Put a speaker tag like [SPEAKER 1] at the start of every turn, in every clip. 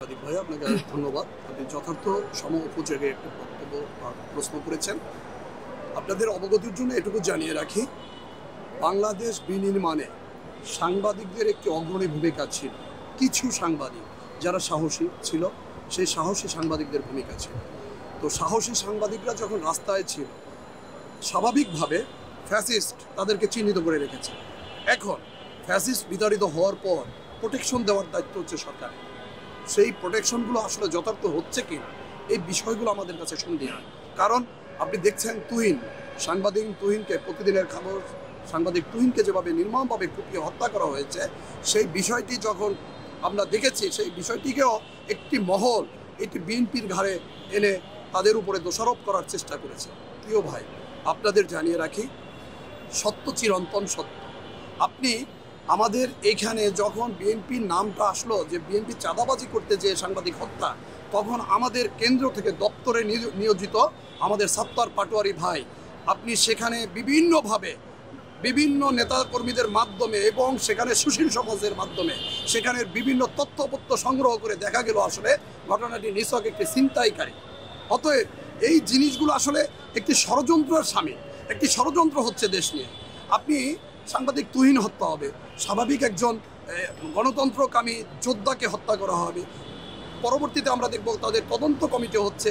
[SPEAKER 1] ভাই আপনাকে ধন্যবাদ। আপনি যথার্থ উপযোগে একটা বক্তব্য প্রশ্ন করেছেন। আপনাদের অবগতির জন্য এটুকু জানিয়ে রাখি, বাংলাদেশ বিনির্মাণে সাংবাদিকদের একটি অগ্রণী ভূমিকা ছিল। কিছু সাংবাদিক যারা সাহসী ছিল, সেই সাহসী সাংবাদিকদের ভূমিকা ছিল। তো সাহসী সাংবাদিকরা যখন রাস্তায় ছিল, স্বাভাবিকভাবে ফ্যাসিস্ট তাদেরকে চিহ্নিত করে রেখেছে। এখন ফ্যাসিস্ট বিতাড়িত হওয়ার পর প্রোটেকশন দেওয়ার দায়িত্ব হচ্ছে সরকারের। সেই প্রোটেকশনগুলো আসলে যথার্থ হচ্ছে কি না, এই বিষয়গুলো আমাদের কাছে সন্দেহ। কারণ আপনি দেখছেন সাংবাদিক তুহিনকে, প্রতিদিনের খবর সাংবাদিক তুহিনকে যেভাবে নির্মমভাবে কুপিয়ে হত্যা করা হয়েছে, সেই বিষয়টি যখন আমরা দেখেছি, সেই বিষয়টিকেও একটি মহল এটি বিএনপির ঘাড়ে এনে তাদের উপরে দোষারোপ করার চেষ্টা করেছে। প্রিয় ভাই, আপনাদের জানিয়ে রাখি, সত্য চিরন্তন সত্য। আপনি আমাদের এখানে যখন বিএনপির নামটা আসলো যে বিএনপি চাঁদাবাজি করতে যে সাংবাদিক হত্যা, তখন আমাদের কেন্দ্র থেকে দপ্তরে নিয়োজিত আমাদের সত্তার পাটোয়ারি ভাই, আপনি সেখানে বিভিন্নভাবে বিভিন্ন নেতাকর্মীদের মাধ্যমে এবং সেখানে সুশীল সমাজের মাধ্যমে সেখানের বিভিন্ন তথ্যপত্র সংগ্রহ করে দেখা গেল আসলে ঘটনাটি নিছক একটি ছিনতাইকারী। অতএব এই জিনিসগুলো আসলে একটি ষড়যন্ত্রের সামিল, একটি ষড়যন্ত্র হচ্ছে দেশ নিয়ে। আপনি সাংবাদিক তুহিন হত্যা হবে, স্বাভাবিক একজন গণতন্ত্রকামী যোদ্ধাকে হত্যা করা হবে, পরবর্তীতে আমরা দেখব তাদের তদন্ত কমিটি হচ্ছে,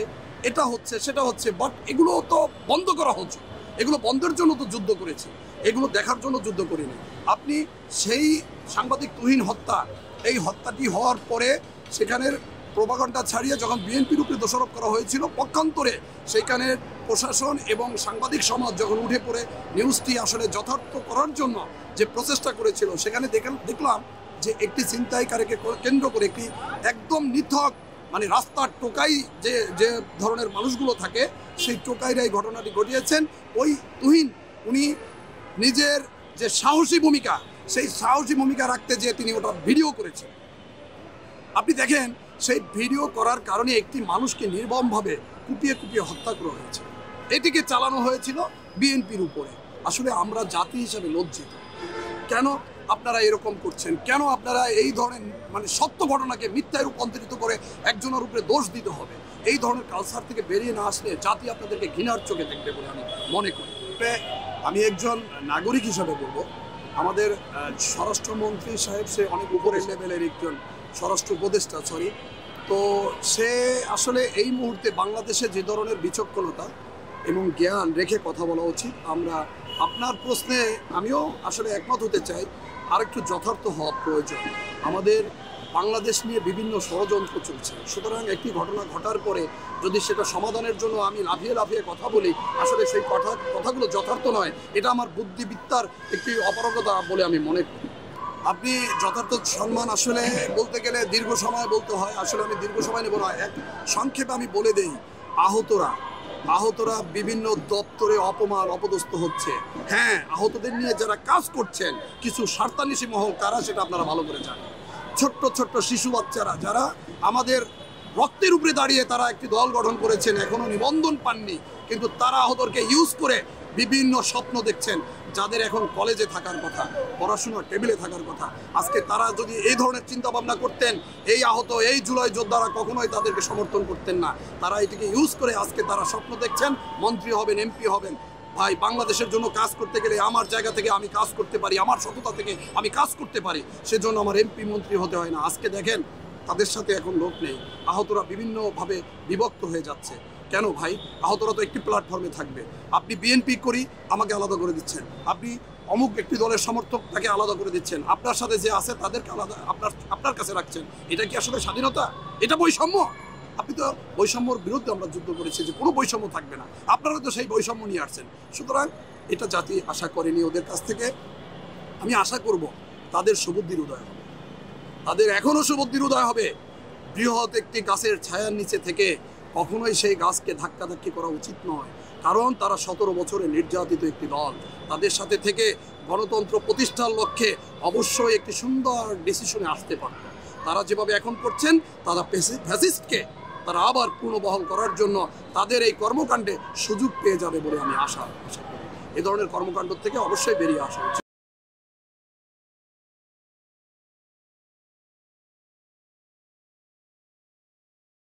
[SPEAKER 1] এটা হচ্ছে সেটা হচ্ছে, বাট এগুলো তো বন্ধ করা হচ্ছে। এগুলো বন্ধের জন্য তো যুদ্ধ করেছি, এগুলো দেখার জন্য যুদ্ধ করিনি। আপনি সেই সাংবাদিক তুহিন হত্যা, এই হত্যাটি হওয়ার পরে সেখানের প্রোপাগান্ডা ছাড়িয়ে যখন বিএনপির উপরে দোষারোপ করা হয়েছিল, পক্ষান্তরে সেইখানের প্রশাসন এবং সাংবাদিক সমাজ যখন উঠে পড়ে নিউজটি আসলে যথার্থ করার জন্য যে প্রচেষ্টা করেছিল, সেখানে দেখলাম যে একটি ছিনতাইকারীকে কেন্দ্র করে একটি একদম নিথক, মানে রাস্তার টোকাই যে ধরনের মানুষগুলো থাকে, সেই টোকাইরাই ঘটনাটি ঘটিয়েছেন। ওই তুহিন উনি নিজের যে সাহসী ভূমিকা, সেই সাহসী ভূমিকা রাখতে যেয়ে তিনি ওটা ভিডিও করেছেন। আপনি দেখেন, সেই ভিডিও করার কারণে একটি মানুষকে নির্মমভাবে কুপিয়ে কুপিয়ে হত্যা করা হয়েছে। এটিকে চালানো হয়েছিল বিএনপির উপরে। আসলে আমরা জাতি হিসাবে লজ্জিত। কেন আপনারা এরকম করছেন? কেন আপনারা এই ধরনের মানে সত্য ঘটনাকে মিথ্যায় রূপান্তরিত করে একজনের উপরে দোষ দিতে হবে? এই ধরনের কালচার থেকে বেরিয়ে না আসলে জাতি আপনাদেরকে ঘৃণার চোখে দেখবে বলে আমি মনে করি। আমি একজন নাগরিক হিসাবে বলবো, আমাদের স্বরাষ্ট্রমন্ত্রী সাহেব সে অনেক উপরের লেভেলের একজন স্বরাষ্ট্র উপদেষ্টা, তো সে আসলে এই মুহূর্তে বাংলাদেশে যে ধরনের বিচক্ষণতা এবং জ্ঞান রেখে কথা বলা উচিত। আমরা আপনার প্রশ্নে আমিও আসলে একমত হতে চাই, আরেকটু যথার্থ হওয়া প্রয়োজন। আমাদের বাংলাদেশ নিয়ে বিভিন্ন ষড়যন্ত্র চলছে, সুতরাং একটি ঘটনা ঘটার পরে যদি সেটা সমাধানের জন্য আমি লাফিয়ে লাফিয়ে কথা বলি, আসলে সেই কথাগুলো যথার্থ নয়। এটা আমার বুদ্ধিবিদ্যার একটি অপারগতা বলে আমি মনে করি। আপনি যথার্থ সম্মান আসলে বলতে গেলে দীর্ঘ সময় বলতে হয়, আসলে আমি দীর্ঘ সময় নেব না। এক সংক্ষেপে আমি বলে দেই, আহতরা বিভিন্ন দপ্তরে অপমান অপদস্থ হচ্ছে। হ্যাঁ, আহতদের নিয়ে যারা কাজ করছেন কিছু স্বার্থান্বেষী মহল, কারা সেটা আপনারা ভালো করে জানেন। ছোট্ট ছোট্ট শিশু বাচ্চারা যারা আমাদের রক্তের উপরে দাঁড়িয়ে তারা একটি দল গঠন করেছেন, এখনো নিবন্ধন পাননি, কিন্তু তারা আহতদেরকে ইউজ করে বিভিন্ন স্বপ্ন দেখছেন। যাদের এখন কলেজে থাকার কথা, পড়াশোনার টেবিলে থাকার কথা, আজকে তারা যদি এই ধরনের চিন্তা ভাবনা করতেন, এই আহত এই জুলাই যোদ্ধারা কখনোই তাদেরকে সমর্থন করতেন না। তারা এটিকে ইউজ করে আজকে তারা স্বপ্ন দেখছেন মন্ত্রী হবেন, এমপি হবেন। ভাই, বাংলাদেশের জন্য কাজ করতে গেলে আমার জায়গা থেকে আমি কাজ করতে পারি, আমার সততা থেকে আমি কাজ করতে পারি, সেজন্য আমার এমপি মন্ত্রী হতে হয় না। আজকে দেখেন তাদের সাথে এখন লোক নেই, আহতরা বিভিন্নভাবে বিভক্ত হয়ে যাচ্ছে। কেন ভাই? আহতরা তো একটি প্ল্যাটফর্মে থাকবে। আপনি বিএনপি করি আমাকে আলাদা করে দিচ্ছেন, আপনি অমুক একটি দলের সমর্থক তাকে আলাদা করে দিচ্ছেন, আপনার সাথে যে আছে তাদেরকে আলাদা আপনার কাছে রাখছেন। এটা কি আসলে স্বাধীনতা? এটা বৈষম্য। আপনি তো বৈষম্যর বিরুদ্ধে আমরা যুদ্ধ করেছি যে কোনো বৈষম্য থাকবে না, আপনারা তো সেই বৈষম্য নিয়ে আসছেন। সুতরাং এটা জাতি আশা করেনি ওদের কাছ থেকে। আমি আশা করব তাদের সুবুদ্ধির উদয় হবে, তাদের এখনও সুবুদ্ধির উদয় হবে। বৃহৎ একটি গাছের ছায়ার নিচে থেকে কখনোই সেই গাছকে ধাক্কাধাক্কি করা উচিত নয়, কারণ তারা 17 বছরে নির্যাতিত একটি দল। তাদের সাথে থেকে গণতন্ত্র প্রতিষ্ঠার লক্ষ্যে অবশ্যই একটি সুন্দর ডিসিশনে আসতে পারত। তারা যেভাবে এখন করছেন, তারা ফ্যাসিস্টকে তারা আবার পুনর্বহাল করার জন্য তাদের এই কর্মকাণ্ডে সুযোগ পেয়ে যাবে বলে আমি আশা করি। এ ধরনের কর্মকাণ্ড থেকে অবশ্যই বেরিয়ে আসা উচিত।